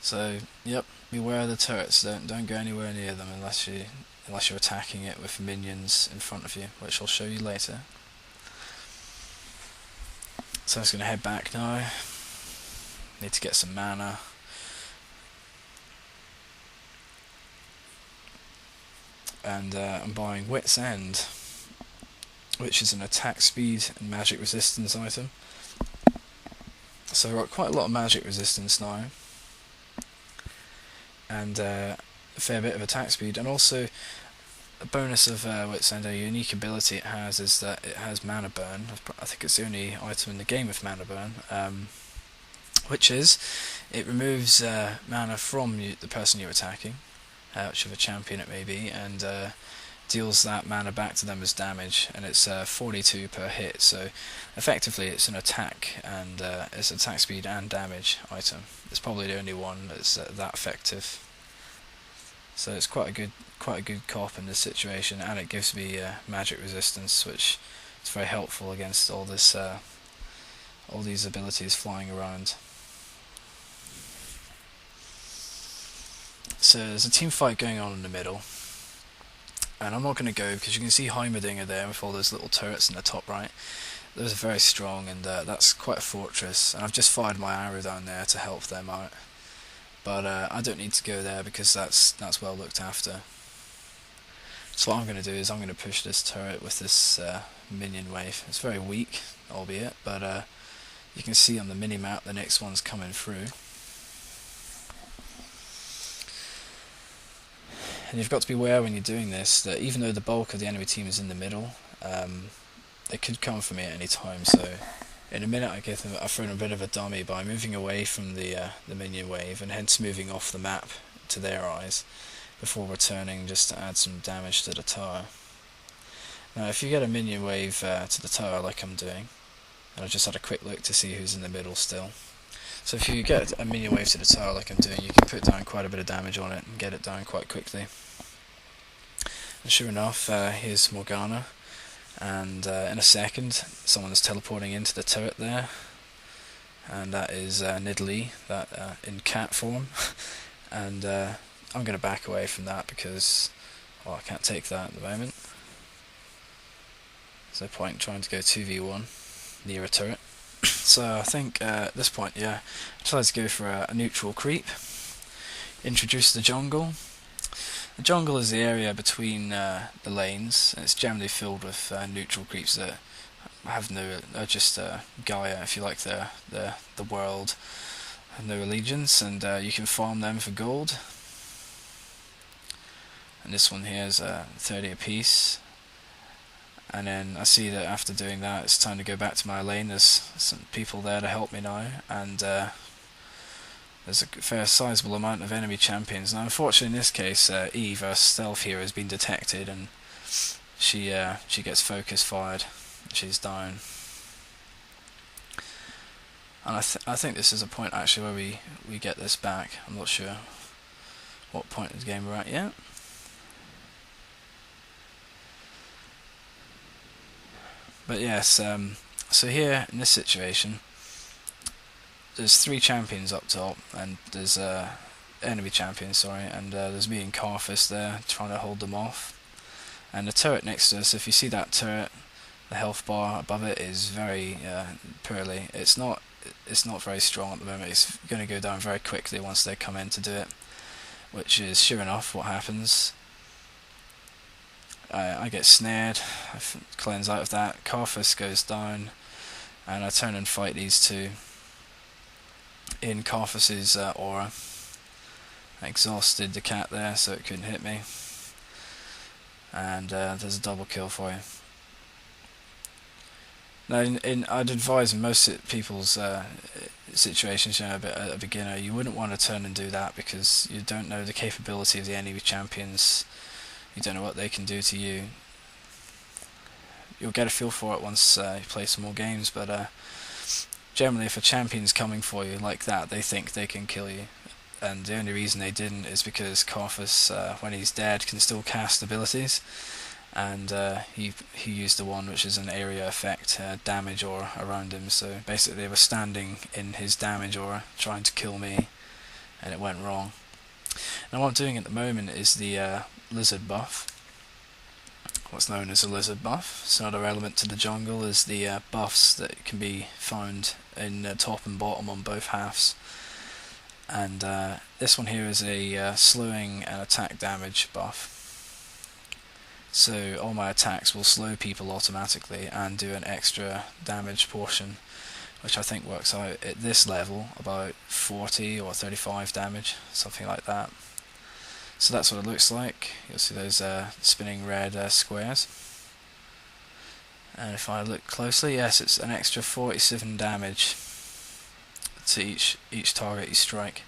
So, yep, beware of the turrets. Don't go anywhere near them unless you're attacking it with minions in front of you, which I'll show you later. So I'm just gonna head back now. Need to get some mana. And I'm buying Wit's End, which is an attack speed and magic resistance item. So I've got quite a lot of magic resistance now, and a fair bit of attack speed, and also a bonus of Wit's End, a unique ability it has is that it has mana burn. I think it's the only item in the game with mana burn, which is it removes mana from the person you're attacking, whichever champion it may be, and deals that mana back to them as damage, and it's 42 per hit, so effectively it's an attack and it's attack speed and damage item. It's probably the only one that's that effective. So it's quite a good cop in this situation, and it gives me magic resistance, which is very helpful against all these abilities flying around. So there's a team fight going on in the middle, and I'm not going to go because you can see Heimerdinger there with all those little turrets in the top right. Those are very strong, and that's quite a fortress, and I've just fired my arrow down there to help them out. But I don't need to go there because that's well looked after. So what I'm going to do is I'm going to push this turret with this minion wave. It's very weak, albeit, but you can see on the mini-map the next one's coming through. And you've got to be aware when you're doing this that even though the bulk of the enemy team is in the middle, they could come for me at any time. So in a minute I've thrown a bit of a dummy by moving away from the minion wave, and hence moving off the map to their eyes before returning just to add some damage to the tower. Now if you get a minion wave to the tower like I'm doing, and I've just had a quick look to see who's in the middle still. So if you get a minion wave to the tower like I'm doing, you can put down quite a bit of damage on it and get it down quite quickly. And sure enough, here's Morgana, and in a second someone's teleporting into the turret there, and that is Nidalee, that in cat form. And I'm going to back away from that because I can't take that at the moment. There's no point in trying to go 2v1 near a turret. So I think at this point, I decided to go for a neutral creep. Introduce the jungle. The jungle is the area between the lanes, and it's generally filled with neutral creeps that have are just Gaia, if you like, the world, have no allegiance, and you can farm them for gold. And this one here is 30 apiece. And then I see that after doing that it's time to go back to my lane. There's some people there to help me now, and there's a fair sizable amount of enemy champions. Now unfortunately in this case Eve, our stealth hero, has been detected, and she gets focus fired. She's down. And I think this is a point actually where we get this back. I'm not sure what point of the game we're at yet. But yes, so here in this situation, there's 3 champions up top, and there's enemy champions, sorry, and there's me and Carthus there trying to hold them off. And the turret next to us, if you see that turret, the health bar above it is very poorly. It's not very strong at the moment. It's going to go down very quickly once they come in to do it, which is sure enough what happens. I get snared, I cleanse out of that, Carthus goes down, and I turn and fight these two in Carthus's aura. I exhausted the cat there so it couldn't hit me, and there's a double kill for you. Now I'd advise in most people's situations, a beginner, you wouldn't want to turn and do that because you don't know the capability of the enemy champions. You don't know what they can do to you. You'll get a feel for it once you play some more games, but generally if a champion's coming for you like that, they think they can kill you. And the only reason they didn't is because Carthus, when he's dead, can still cast abilities, and he used the one which is an area effect damage aura around him. So basically they were standing in his damage aura trying to kill me, and it went wrong. Now what I'm doing at the moment is the lizard buff, what's known as a lizard buff. So another element to the jungle is the buffs that can be found in top and bottom on both halves. And this one here is a slowing and attack damage buff. So all my attacks will slow people automatically and do an extra damage portion, which I think works out at this level about 40 or 35 damage, something like that. So that's what it looks like. You'll see those spinning red squares. And if I look closely, yes, it's an extra 47 damage to each target you strike.